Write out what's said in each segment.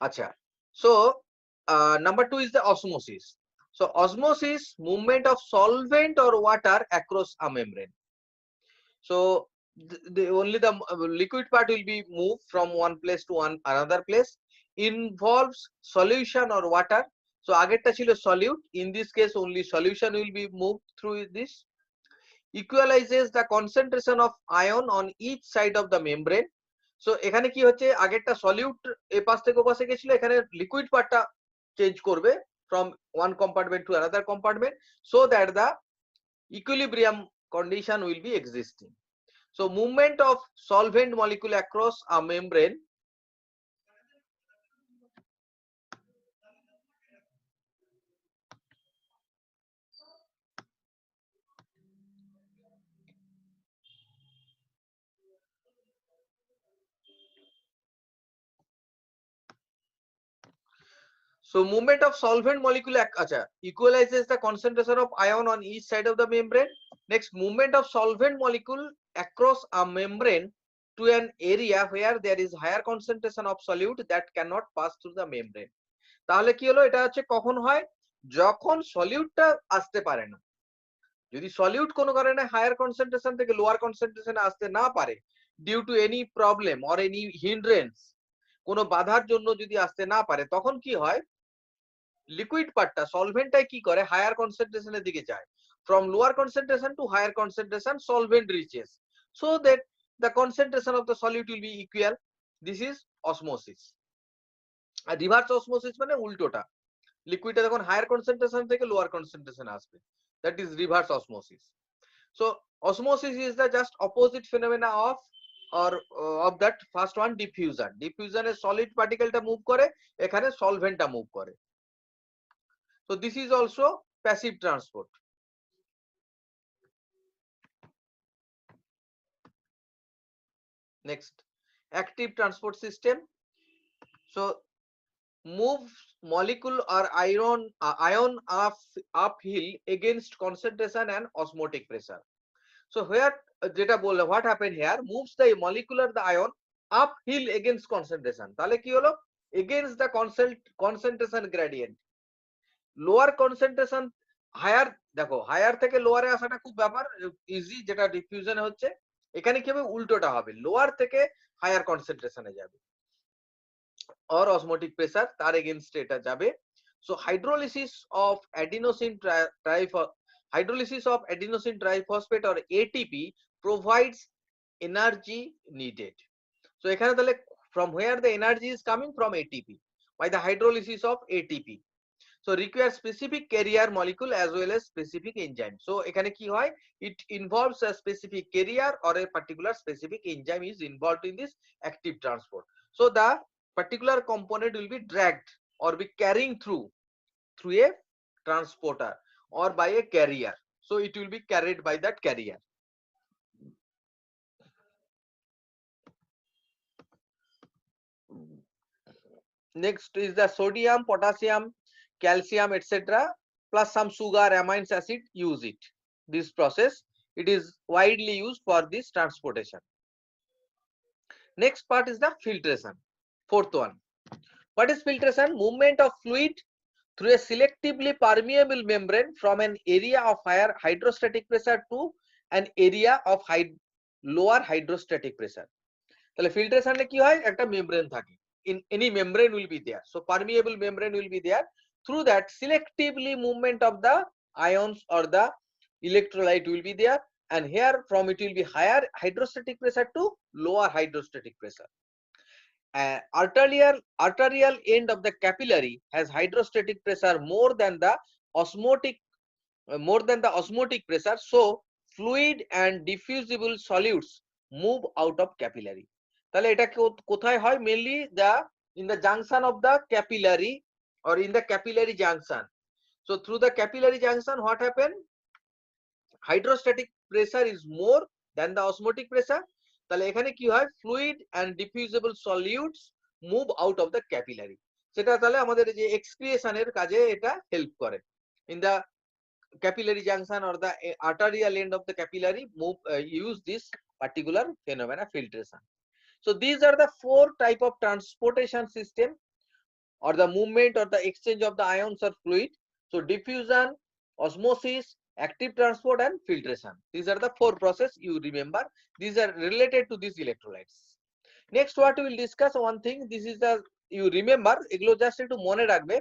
Acha. So number 2 is the osmosis. So osmosis, movement of solvent or water across a membrane. So only the liquid part will be moved from one place to another place. Involves solution or water. So ageta chilo solute. In this case, only solution will be moved through this. Equalizes the concentration of ion on each side of the membrane. So এখানে কি হচ্ছে আগেরটা solute এ পাশ থেকে ও পাশে গেছিল, এখানে liquid পার্টটা change করবে from one compartment to another compartment so that the equilibrium condition will be existing. So movement of solvent molecule across a membrane So movement of solvent molecule equalizes the concentration of ion on each side of the membrane. Next, movement of solvent molecule across a membrane to an area where there is higher concentration of solute that cannot pass through the membrane. তাহলে কি হলো, এটা হচ্ছে কখন হয়, যখন সলিউটটা আসতে পারে না। যদি সলিউট কোনো কারণে হায়ার কনসেন্ট্রেশন থেকে লোয়ার কনসেন্ট্রেশনে আসতে না পারে, due to any problem or any hindrance, কোনো বাধার জন্য যদি আসতে না পারে, তখন কি হয়, লিকুইড পার্টটা সলভেন্টটাই কি করে হায়ার কনসেন্ট্রেশনের দিকে যায়, from lower concentration to higher concentration solvent reaches, so that the concentration of the solute will be equal. This is osmosis. আর রিভার্স অসমোসিস মানে উল্টোটা, লিকুইডটা যখন হায়ার কনসেন্ট্রেশন থেকে লোয়ার কনসেন্ট্রেশনে আসবে, that is reverse osmosis. So osmosis is the just opposite phenomena of or of that first one, diffusion. Diffusion A solid particle টা move করে, এখানে সলভেন্টটা মুভ করে. So this is also passive transport. Next, active transport system. So moves molecule or ion uphill against concentration and osmotic pressure. So where যেটা বললে what happened here, moves the molecular the ion uphill against concentration. তাহলে কি হলো, against the concentration gradient. Lower concentration higher, দেখো higher থেকে লোয়ারে আসাটা খুব ব্যাপার ইজি, যেটা ডিফিউশনে হচ্ছে, এখানে কি হবে উল্টোটা হবে, লোয়ার থেকে হায়ার কনসেন্ট্রেশনে যাবে, or osmotic pressure তার এগেইনস্টে এটা যাবে. So hydrolysis of adenosine triphosphate or ATP provides energy needed. So এখানে তাহলে from where the energy is coming, from ATP, by the hydrolysis of ATP. So requires specific carrier molecule as well as specific enzyme. So এখানে কি হয়, it involves a specific carrier or a particular specific enzyme is involved in this active transport. So the particular component will be dragged or be carrying through a transporter or by a carrier. So it will be carried by that carrier. Next is the sodium, potassium, calcium, etc. plus some sugar, amines acid use it. This process, it is widely used for this transportation. Next part is the filtration, fourth one. What is filtration? Movement of fluid through a selectively permeable membrane from an area of higher hydrostatic pressure to an area of lower hydrostatic pressure. তাহলে ফিল্ট্রেশনে কি হয়, একটা membrane থাকে, in any membrane will be there, so permeable membrane will be there, through that selectively movement of the ions or the electrolyte will be there, and here from it will be higher hydrostatic pressure to lower hydrostatic pressure. Arterial end of the capillary has hydrostatic pressure more than the osmotic pressure, so fluid and diffusible solutes move out of capillary. তাহলে এটা কোথায় হয়, mainly in the junction of the capillary or in the capillary junction. So through the capillary junction what happen, hydrostatic pressure is more than the osmotic pressure. তাহলে এখানে কি হয়, fluid and diffusible solutes move out of the capillary. সেটা তাহলে আমাদের যে এক্সক্রিয়েশনের কাজে এটা হেল্প করে. In the capillary junction or the arterial end of the capillary use this particular phenomena, filtration. So these are the 4 type of transportation system or the movement or the exchange of the ions or fluid. So diffusion, osmosis, active transport and filtration. These are the 4 process you remember. These are related to these electrolytes. Next what we will discuss one thing, this is the you remember এগুলো just একটু মনে রাখবে,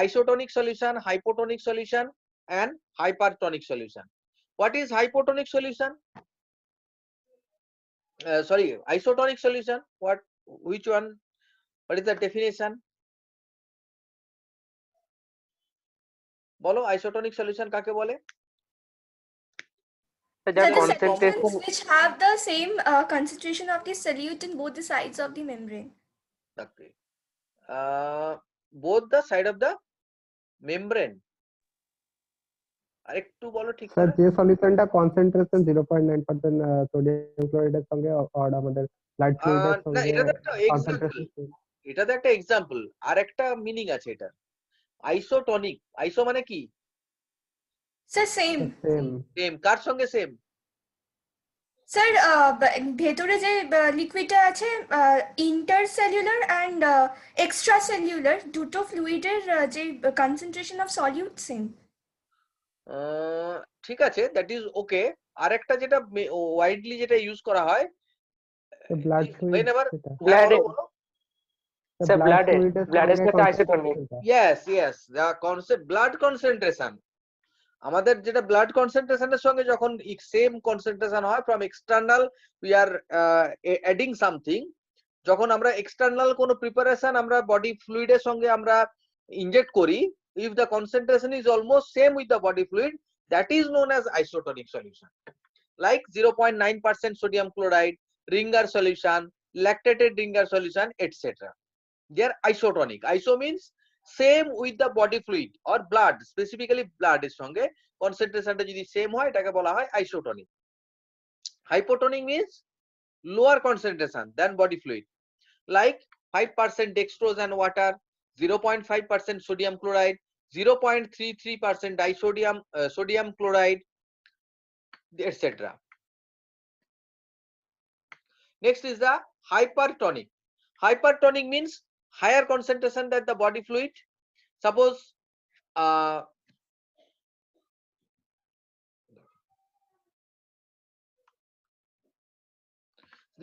isotonic solution, hypotonic solution and hypertonic solution. What is hypotonic solution? Sorry, isotonic solution, which one, what is the definition? বলো isotonic solution কাকে বলে? That The concentration. solutions which have the same concentration of the solute in both the sides of the membrane. Okay. Both the side of the membrane. আরেকটু বলো ঠিক sir করে। যে সলিউশনটা concentration 0.9% sodium ক্লোরাইডের সঙ্গে আর আমাদের ব্লাড ফ্লুইডের না সঙ্গে এটা তো একটা এক্সাম্পল, কনসেন্ট্রেশন এটা তো একটা এক্সাম্পল, আর একটা মিনিং আছে এটা। আইসোটনিক, আইসো মানে কি? Sir, same. সেম, কার সঙ্গে সেম? স্যার ভেতরে যে লিকুইডটা আছে ইন্টারসেলুলার অ্যান্ড এক্সট্রা সেলুলার দুটো ফ্লুইডের যে কনসেন্ট্রেশন অফ সলিউট সেম। ঠিক আছে, দ্যাট ইজ ওকে। আরেকটা যেটা ওয়াইডলি যেটা ইউজ করা হয় ব্লাড ফ্লুইড, ব্লাডে, স্যার ব্লাডের সাথে আইসোটনিক। ইয়েস ইয়েস, দা কনসেপ্ট ব্লাড কনসেন্ট্রেশন। আমাদের যেটা ব্লাড কনসেন্ট্রেশনের সঙ্গে যখন সেম কনসেন্ট্রেশন হয় from external we are adding something, যখন আমরা এক্সটার্নাল কোনো প্রিপারেশন আমরা বডি ফ্লুইডের সঙ্গে আমরা ইনজেক্ট করি, if the concentration is almost same with the body fluid, that is known as isotonic solution. Like 0.9% sodium chloride, Ringer solution, lactated Ringer solution, etc. They are isotonic. Iso means same with the body fluid or blood, specifically blood এর সঙ্গে কনসেন্ট্রেশনটা যদি same হয় এটাকে বলা হয় isotonic. Hypotonic means lower concentration than body fluid, like 5% dextrose and water, 0.5% sodium chloride, 0.33% disodium sodium chloride, etc. Next is the hypertonic. Hypertonic means higher concentration than the body fluid. Suppose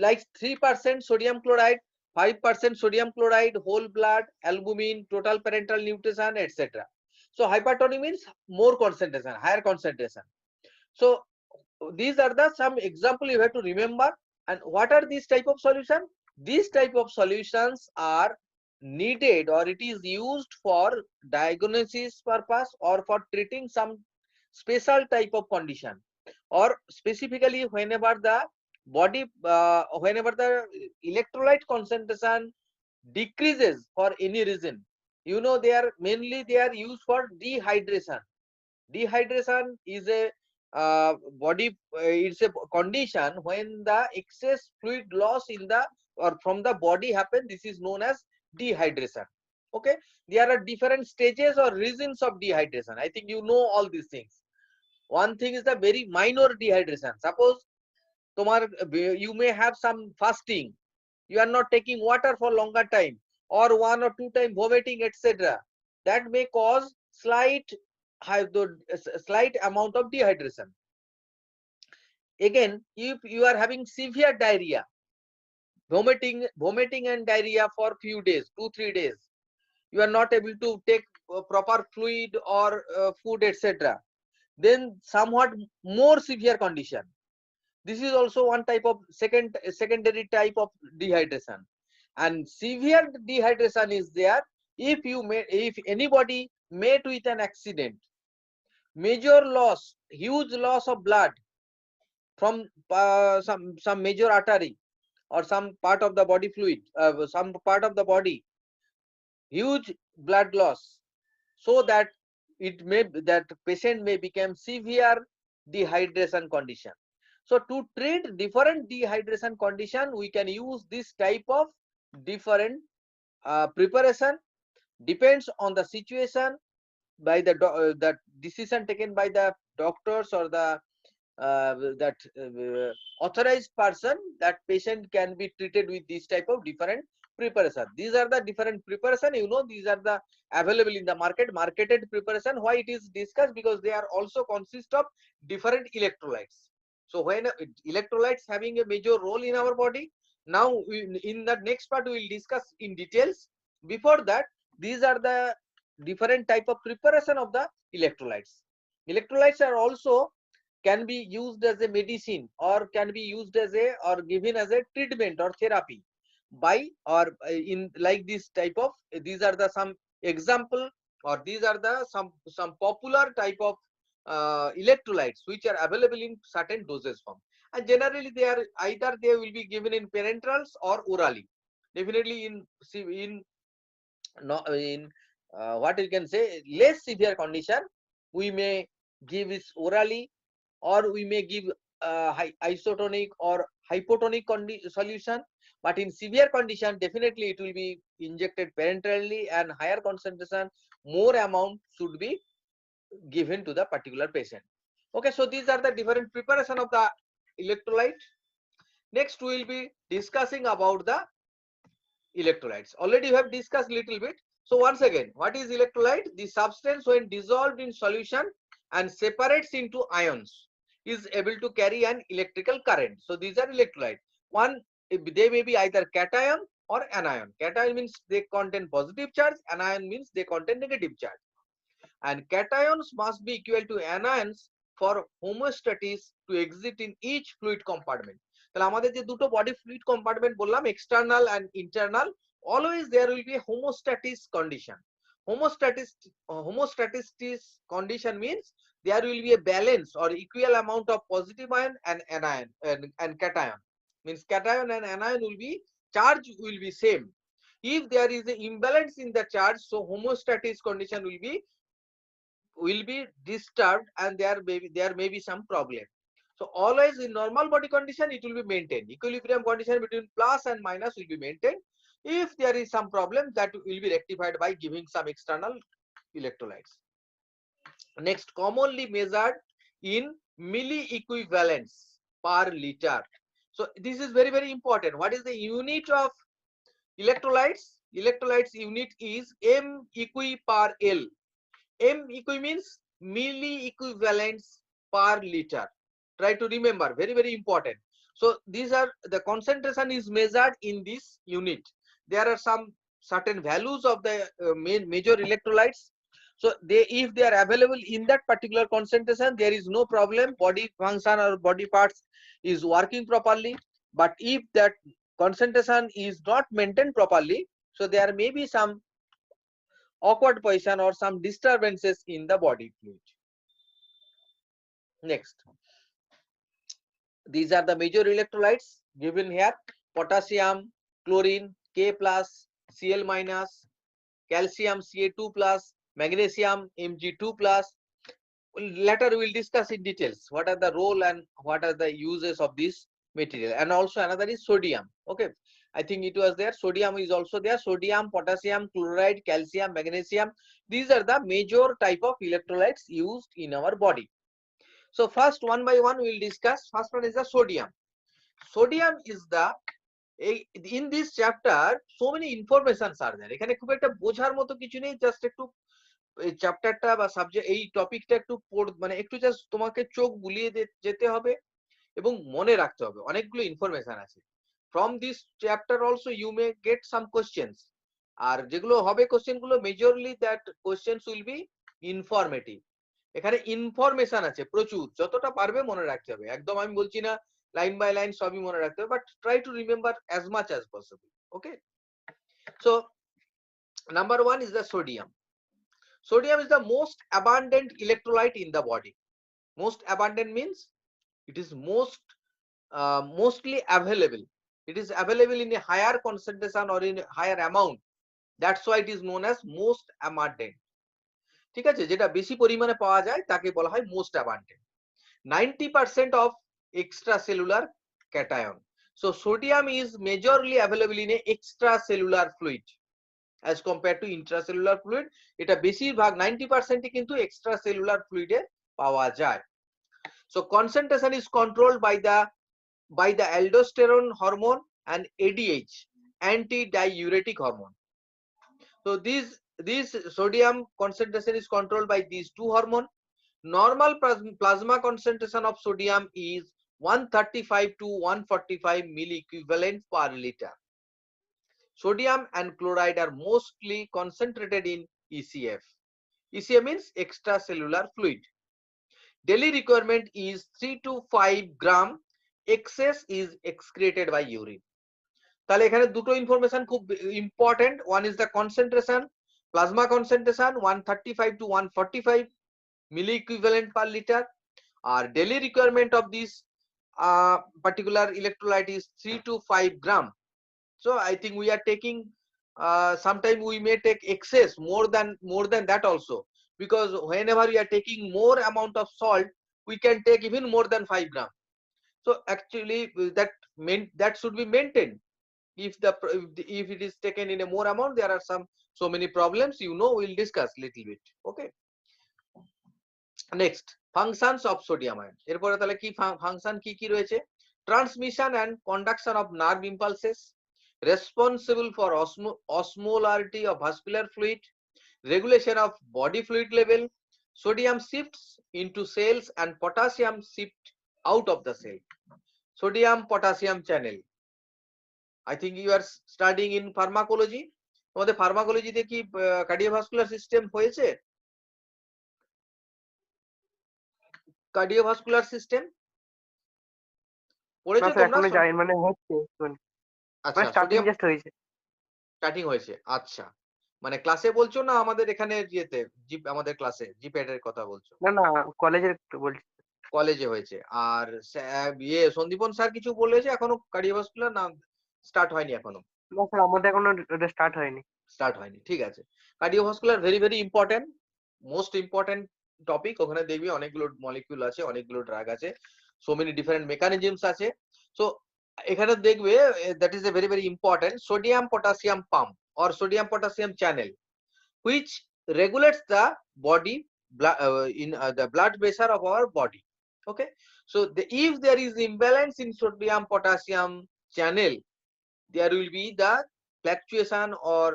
like 3% sodium chloride, 5% sodium chloride, whole blood, albumin, total parental nutrition, etc. So hypertonic means more concentration, higher concentration. So these are the some example you have to remember. And what are these type of solution? These type of solutions are needed or it is used for diagnosis purpose or for treating some special type of condition, or specifically whenever the body whenever the electrolyte concentration decreases for any reason. You know, they are mainly they are used for dehydration. Dehydration is a body it's a condition when the excess fluid loss in the or from the body happen. This is known as dehydration. Okay, there are different stages or reasons of dehydration. I think you know all these things. One thing is the very minor dehydration. Suppose you may have some fasting, you are not taking water for longer time, or 1 or 2 time vomiting, etc. That may cause slight amount of dehydration. Again, if you are having severe diarrhea, vomiting and diarrhea for few days, 2-3 days, you are not able to take proper fluid or food, etc., then somewhat more severe condition. This is also one type of secondary type of dehydration. And severe dehydration is there if anybody met with an accident, major loss, huge loss of blood from some major artery or some part of the body fluid, some part of the body, huge blood loss, so that that patient may become severe dehydration condition. So to treat different dehydration condition, we can use this type of different preparation. Depends on the situation, by the decision taken by the doctors or the that authorized person, that patient can be treated with this type of different preparation. These are the different preparation, you know, these are the available in the market, marketed preparation. Why it is discussed? Because they are also consist of different electrolytes. So when electrolytes having a major role in our body, now in the next part we will discuss in details. Before that, these are the different type of preparation of the electrolytes. Electrolytes are also can be used as a medicine, or can be used as a, or given as a treatment or therapy by, or in like this type of, these are the some example, or these are the some popular type of electrolytes which are available in certain dosage form, and generally they are either they will be given in parenterals or orally. Definitely in no, in what you can say less severe condition, we may give it orally, or we may give isotonic or hypotonic solution. But in severe condition, definitely it will be injected parenterally, and higher concentration, more amount should be given to the particular patient. Okay, so these are the different preparation of the electrolyte. Next we will be discussing about the electrolytes. Already we have discussed little bit. So once again, what is electrolyte? The substance when dissolved in solution and separates into ions is able to carry an electrical current. So these are electrolyte. One, they may be either cation or anion. Cation means they contain positive charge, anion means they contain negative charge. And cations must be equal to anions for homeostasis to exist in each fluid compartment. তাহলে আমাদের যে দুটো body fluid compartment বললাম, external and internal, always there will be a homeostasis condition. Homeostasis condition means there will be a balance or equal amount of positive ion and anion and cation. Means cation and anion will be, charge will be same. If there is an imbalance in the charge, so homeostasis condition will be disturbed, and there may be some problem. So always in normal body condition it will be maintained. Equilibrium condition between plus and minus will be maintained. If there is some problem, that will be rectified by giving some external electrolytes. Next, commonly measured in milli equivalents per liter. So this is very very important. What is the unit of electrolytes? Electrolytes unit is m equi per L. M equi means milli equivalents per liter. Try to remember, very very important. So these are the concentration is measured in this unit. There are some certain values of the major electrolytes. So they, if they are available in that particular concentration, there is no problem, body function or body parts is working properly. But if that concentration is not maintained properly, so there may be some awkward position or some disturbances in the body fluid. Next, these are the major electrolytes given here: potassium, chlorine, K plus, Cl minus, calcium, Ca2 plus, magnesium, Mg2 plus. Later we will discuss in details what are the role and what are the uses of this material. And also another is sodium. Okay, I think it was there. Sodium is also there. Sodium, potassium, chloride, calcium, magnesium. These are the major type of electrolytes used in our body. So first, one by one we will discuss. First one is the sodium. Sodium is the, in this chapter so many informations are there. এখানে খুব একটা বোঝার মতো কিছু নেই, just একটু এই চ্যাপ্টারটা বা সাবজেক্ট, এই টপিকটা একটু মানে একটু জাস্ট তোমাকে চোখ বুলিয়ে যেতে হবে এবং মনে রাখতে হবে। অনেকগুলো ইনফরমেশন আছে। From this chapter also you may get some questions, আর যেগুলো হবে কোশ্চেন গুলো majorly that questions will be informative. এখানে ইনফরমেশন আছে প্রচুর, যতটা পারবে মনে রাখতে হবে। একদম আমি বলছি না লাইন বাই লাইন সবই মনে রাখতে হবে, but try to remember as much as possible. Okay, so number one is the sodium. Sodium is the most abundant electrolyte in the body. Most abundant means it is mostly available. It is available in a higher concentration or in a higher amount. That's why it is known as most abundant. ঠিক আছে, যেটা বেশি পরিমাণে পাওয়া যায় তাকে বলা হয় most abundant. 90% of extracellular cation. So sodium is majorly available in a extracellular fluid as compared to intracellular fluid. এটা বেশিরভাগ 90% কিন্তু extracellular fluid এ পাওয়া যায়। So concentration is controlled by the aldosterone hormone and ADH, anti-diuretic hormone. So this sodium concentration is controlled by these two hormones. Normal plasma concentration of sodium is 135 to 145 milliequivalent per liter. Sodium and chloride are mostly concentrated in ECF. ECF means extracellular fluid. Daily requirement is 3 to 5 gram. Excess is excreted by urine. তাহলে এখানে দুটো information খুব important. One is the concentration, plasma concentration 135 to 145 milli equivalent per liter. Our daily requirement of this particular electrolyte is 3 to 5 gram. So I think we are taking sometimes we may take excess more than that also, because whenever we are taking more amount of salt, we can take even more than 5 gram. So actually that should be maintained. If it is taken in a more amount, there are so many problems, we'll discuss little bit. Okay, next, functions of sodium ion. এরপরে তাহলে কি function কি রয়েছে? Transmission and conduction of nerve impulses, responsible for osmolarity of vascular fluid, regulation of body fluid level. Sodium shifts into cells and potassium shift out of the cell. Sodium potassium channel. I think you are studying in pharmacology. তোমাদের ফার্মাকোলজিতে কি cardiovascular system হয়েছে? Cardiovascular system পড়েছো তোমরা? এখনো যাই, মানে হচ্ছে, আচ্ছা, স্টার্টিং জাস্ট হয়েছে। স্টার্টিং হয়েছে, আচ্ছা। মানে ক্লাসে বলছো না আমাদের এখানে ইয়েতে আমাদের ক্লাসে জিপ্যাড এর কথা বলছো? না না, কলেজের বলছি। কলেজে হয়েছে। আর সন্দীপন স্যার কিছু বলেছে এখনো কার্ডিওভাস্কুলার? না, স্টার্ট হয়নি এখনো? না স্যার, আমাদের এখনো স্টার্ট হয়নি। ঠিক আছে। Cardiovascular very very important, most important topic. ওখানে দেখবি অনেকগুলো মলিকিউল আছে, অনেকগুলো ড্রাগ আছে, সো মেনি ডিফারেন্ট মেকানিজমস আছে। সো এখানে দেখবে that is a very very important sodium potassium pump or sodium potassium channel, which regulates the body the blood pressure of our body. Okay, so if there is imbalance in sodium potassium channel, there will be the fluctuation or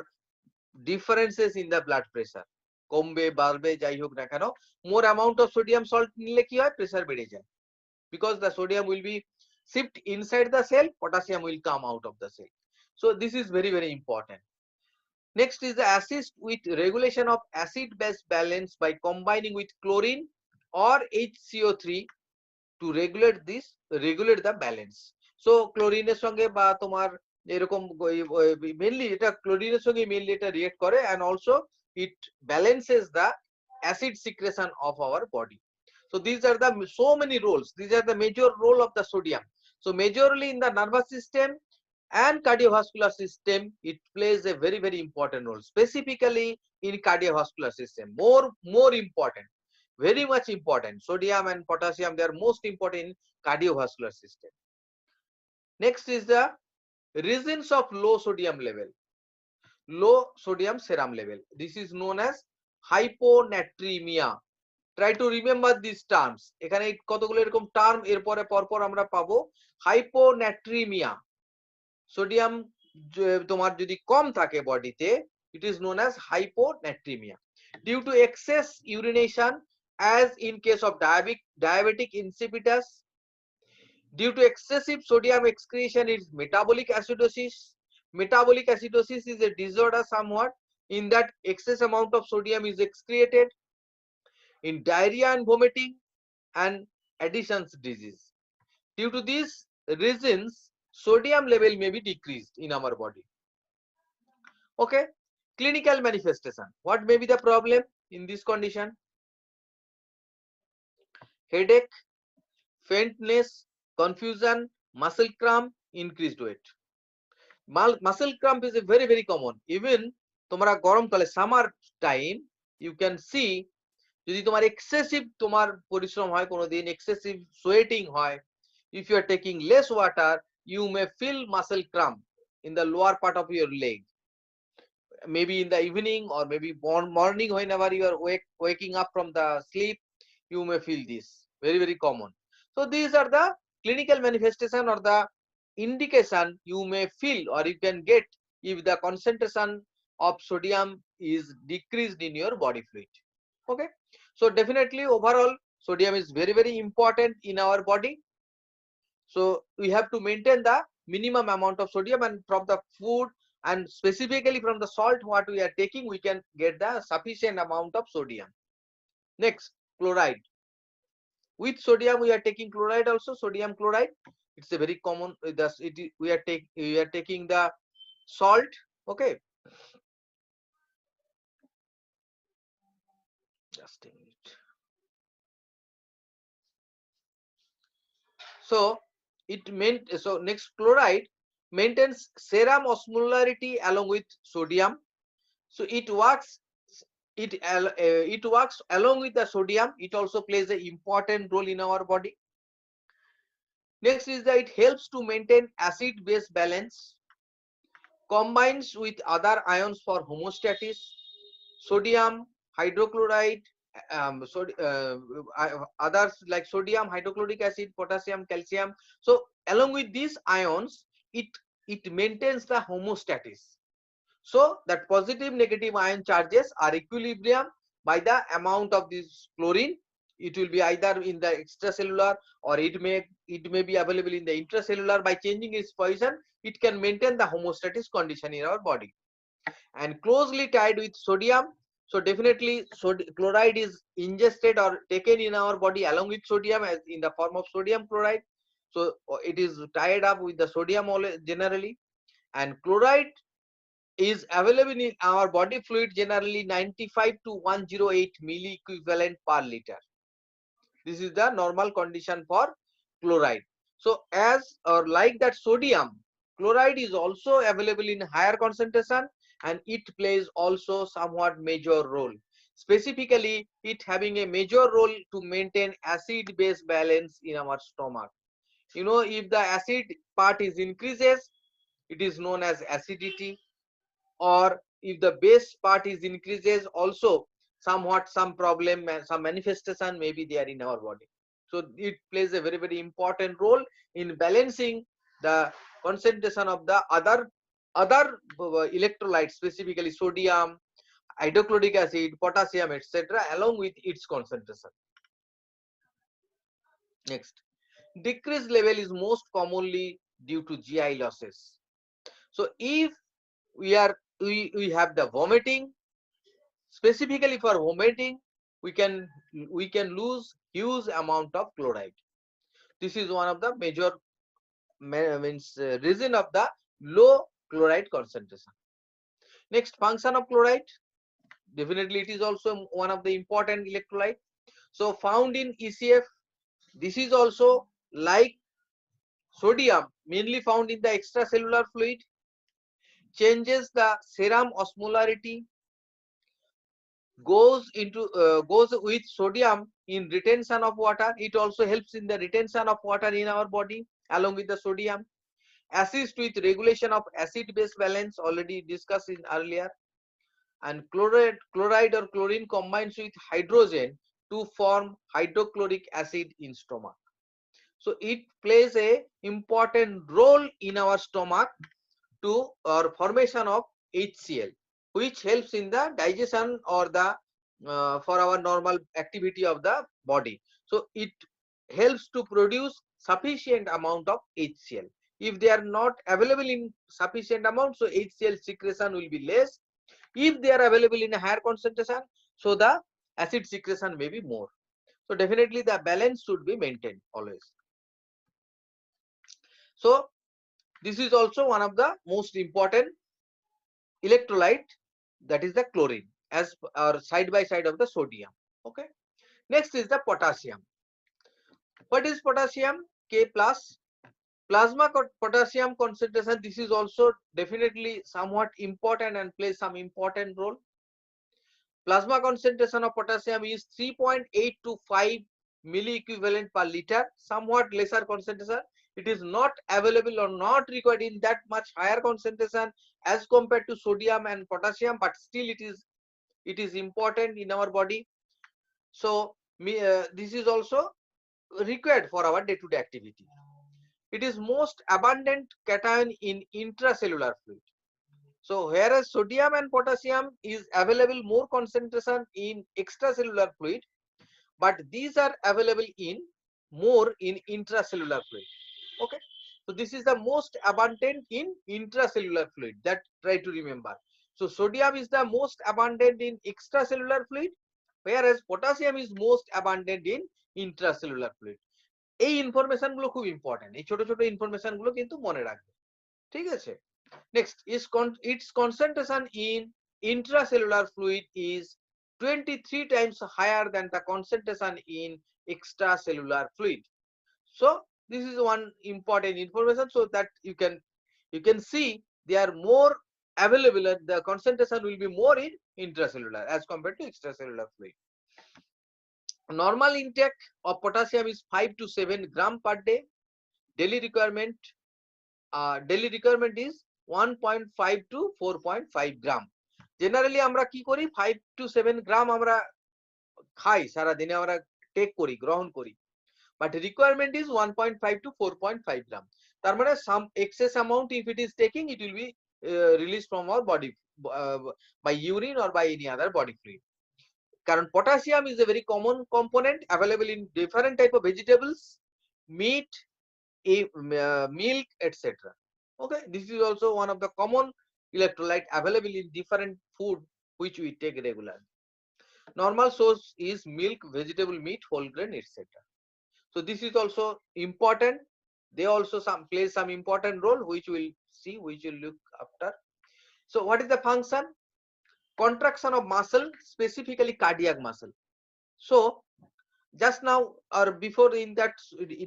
differences in the blood pressure. কমবে বাড়বে যাই হোক না কেন, more amount of sodium salt নিলে কি হয়? Pressure বেড়ে যায়, because the sodium will be shift inside the cell, potassium will come out of the cell. So this is very very important. Next is the assist with regulation of acid base balance by combining with chlorine or HCO3 to regulate the balance. So chlorine এর সঙ্গে বা তোমার এরকম mainly এটা ক্লোরিনের সঙ্গে mainly এটা react করে, and also it balances the acid secretion of our body. So these are the so many roles. These are the major role of the sodium. So majorly in the nervous system and cardiovascular system, it plays a very very important role. Specifically in cardiovascular system, more important, very much important. Sodium and potassium, they are most important in cardiovascular system. Next is the reasons of low sodium level, low sodium serum level. This is known as hyponatremia. Try to remember these terms. এখানে কতগুলো এরকম term এরপরে পরপর আমরা পাবো। Hyponatraemia, sodium তোমার যদি কম থাকে বডিতে, it is known as hyponatremia due to excess urination, as in case of diabetic insipidus. Due to excessive sodium excretion is metabolic acidosis. Metabolic acidosis is a disorder somewhat in that excess amount of sodium is excreted. In diarrhea and vomiting and Addison's disease, due to these reasons, sodium level may be decreased in our body. Okay, clinical manifestation. What may be the problem in this condition? Headache, faintness, confusion, muscle cramp, increased weight. Muscle cramp is a very very common. Even তোমরা গরমকালে summer time you can see, যদি তোমার excessive তোমার পরিশ্রম হয়, কোনোদিন excessive sweating হয়, if you are taking less water, you may feel muscle cramp in the lower part of your leg, maybe in the evening or maybe morning, whenever you are waking up from the sleep, you may feel this, very very common. So these are the clinical manifestation or the indication you may feel or you can get if the concentration of sodium is decreased in your body fluid. Okay, so definitely overall sodium is very important in our body. So we have to maintain the minimum amount of sodium, and from the food and specifically from the salt what we are taking, we can get the sufficient amount of sodium. Next, chloride. With sodium we are taking chloride also, sodium chloride. It's a very common we are taking the salt. Okay, just a minute. So next, chloride maintains serum osmolarity along with sodium. So it works along with the sodium. It also plays an important role in our body. Next is that it helps to maintain acid base balance, combines with other ions for homeostasis. Sodium hydrochloride, others like sodium hydrochloric acid, potassium, calcium. So along with these ions, it maintains the homeostasis. So that positive negative ion charges are equilibrium by the amount of this chlorine. It will be either in the extracellular or it may be available in the intracellular. By changing its position, it can maintain the homeostasis condition in our body. And closely tied with sodium. So definitely chloride is ingested or taken in our body along with sodium as in the form of sodium chloride. So it is tied up with the sodium generally, and chloride is available in our body fluid generally 95 to 108 milli equivalent per liter. This is the normal condition for chloride. So as or like that sodium, chloride is also available in higher concentration, and it plays also somewhat major role. Specifically, it having a major role to maintain acid base balance in our stomach. You know, if the acid part is increases, it is known as acidity, or if the base part is increases, also somewhat some problem and some manifestation may be there in our body. So it plays a very important role in balancing the concentration of the other electrolytes, specifically sodium, hydrochloric acid, potassium, etc., along with its concentration. Next, decreased level is most commonly due to GI losses. So if we have the vomiting, specifically for vomiting, we can lose huge amount of chloride. This is one of the major reason of the low chloride concentration. Next, function of chloride. Definitely it is also one of the important electrolyte. So found in ECF. This is also like sodium, mainly found in the extracellular fluid. Changes the serum osmolarity, goes with sodium in retention of water. It also helps in the retention of water in our body along with the sodium. Assists with regulation of acid base balance, already discussed in earlier. And chloride or chlorine combines with hydrogen to form hydrochloric acid in stomach. So it plays a important role in our stomach to or formation of HCl, which helps in the digestion or the for our normal activity of the body. So it helps to produce sufficient amount of HCl. If they are not available in sufficient amount, so HCl secretion will be less. If they are available in a higher concentration, so the acid secretion may be more. So definitely the balance should be maintained always. So this is also one of the most important electrolyte, that is the chlorine, as or side by side of the sodium. Okay, next is the potassium. What is potassium? K plus. Plasma potassium concentration, this is also definitely somewhat important and plays some important role. Plasma concentration of potassium is 3.8 to 5 milli equivalent per liter, somewhat lesser concentration. It is not available or not required in that much higher concentration as compared to sodium and potassium, but still it is important in our body. So this is also required for our day-to-day activity. It is most abundant cation in intracellular fluid. So whereas sodium and potassium is available more concentration in extracellular fluid, but these are available in more in intracellular fluid. Okay, so this is the most abundant in intracellular fluid, that try to remember. So sodium is the most abundant in extracellular fluid, whereas potassium is most abundant in intracellular fluid. এই information গুলো খুব important, এই ছোট ছোট information গুলো কিন্তু মনে রাখবে, ঠিক আছে? Next is its concentration in intracellular fluid is 23 times higher than the concentration in extracellular fluid. So this is one important information, so that you can see they are more available, the concentration will be more in intracellular as compared to extracellular fluid. Normal intake of potassium is 5 to 7 gram per day. Daily requirement is 1.5 to 4.5 gram. Generally আমরা কি করি, 5 to 7 gram আমরা খাই, সারা দিনে আমরা take করি, গ্রহণ করি, but requirement is 1.5 to 4.5 gram. তার মানে some excess amount, if it is taking, it will be released from our body by urine or by any other body fluid. কারণ potassium is a very common component available in different type of vegetables, meat, milk, etc. Okay, this is also one of the common electrolyte available in different food which we take regularly. Normal source is milk, vegetable, meat, whole grain, etc. So this is also important. They also play some important role, which we'll see, which we'll look after. So what is the function? Contraction of muscle, specifically cardiac muscle. So just now or before, in that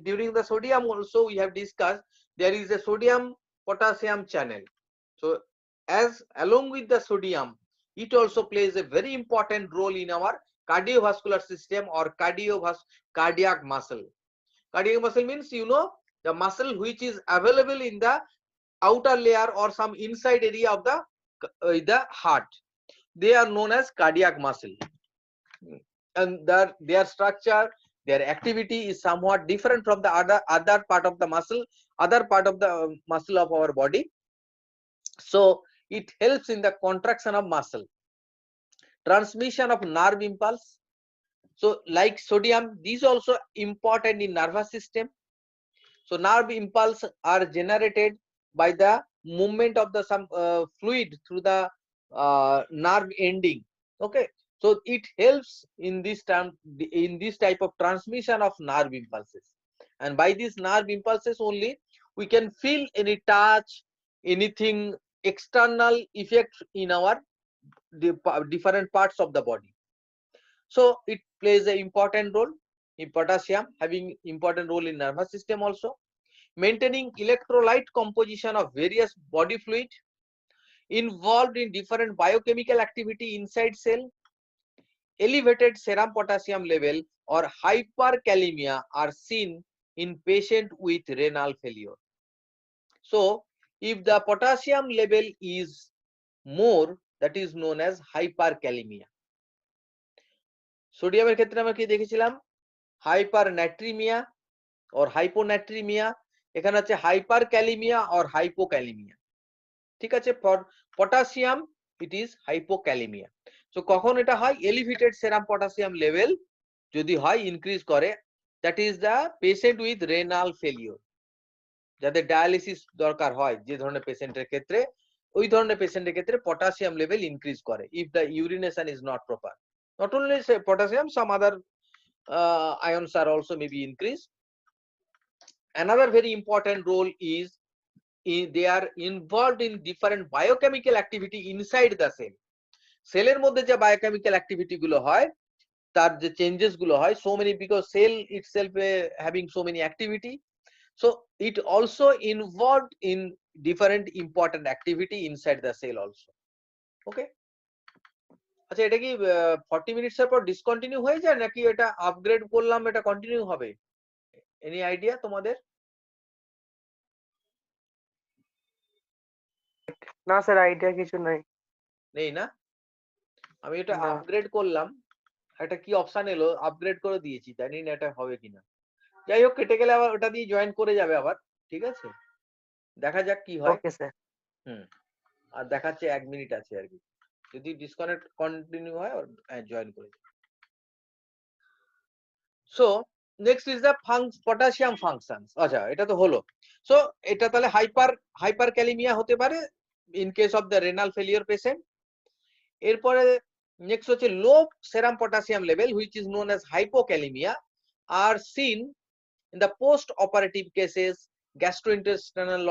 during the sodium also we have discussed, there is a sodium potassium channel. So as along with the sodium, it also plays a very important role in our cardiovascular system or cardiac muscle. Cardiac muscle means, you know, the muscle which is available in the outer layer or some inside area of the heart. They are known as cardiac muscle, and their structure, their activity is somewhat different from the other part of the muscle, of our body. So it helps in the contraction of muscle, transmission of nerve impulse. So like sodium, these also important in nervous system. So nerve impulse are generated by the movement of the some fluid through the nerve ending. Okay, so it helps in this type of transmission of nerve impulses, and by these nerve impulses only we can feel any touch, anything external effect in our different parts of the body. So it plays an important role in potassium, having important role in nervous system also. Maintaining electrolyte composition of various body fluid, involved in different biochemical activity inside cell. Elevated serum potassium level or hyperkalemia are seen in patient with renal failure. So if the potassium level is more, that is known as hyperkalemia. সোডিয়ামের ক্ষেত্রে আমরা কি দেখেছিলাম, হাইপারনাট্রিমিয়া or hyponatremia, এখানে আছে hyperkalemia or hypokalemia, ঠিক আছে? For potassium it is hypokalemia. So কখন এটা হয়, elevated serum potassium level যদি হয় increase করে, that is the patient with renal failure, যাদের ডায়ালিসিস দরকার হয়, যে ধরনের পেশেন্টের ক্ষেত্রে, ওই ধরনের পেশেন্টের ক্ষেত্রে potassium level increase করে if the urination is not proper. Not only potassium, some other ions are also maybe increased. Another very important role is they are involved in different biochemical activity inside the cell. সেলের মধ্যে যে biochemical activity গুলো হয়, তার যে changes গুলো হয়, so many, because cell itself having so many activity, so it also involved in different important activity inside the cell also. Okay, আচ্ছা এটা কি 40 মিনিটস এর পর ডিসকন্টিনিউ হয়ে যায় নাকি এটা আপগ্রেড করলাম এটা কন্টিনিউ হবে? এনি আইডিয়া তোমাদের? না স্যার, আইডিয়া কিছু নাই। নেই না? আমি এটা আপগ্রেড করলাম, একটা কি অপশন এলো, আপগ্রেড করে দিয়েছি, জানি না এটা হবে কিনা। যাই হোক কেটে গেলে আবার ওটা দিয়ে জয়েন করে যাবে আবার, ঠিক আছে, দেখা যাক কি হয়। Okay sir. আর দেখাচ্ছে 1 মিনিট আছে আর কি, যদি ডিসকানেক্ট কন্টিনিউ হয় জয়েন করে। So next is the potassium functions. আচ্ছা এটা তো হলো। সো এটা তাহলে হাইপার ক্যালিমিয়া হতে পারে in case of the renal failure patient. এরপরে নেক্সট হচ্ছে low serum potassium level which is known as hypokalemia আর seen in the post operative cases gastrointestinal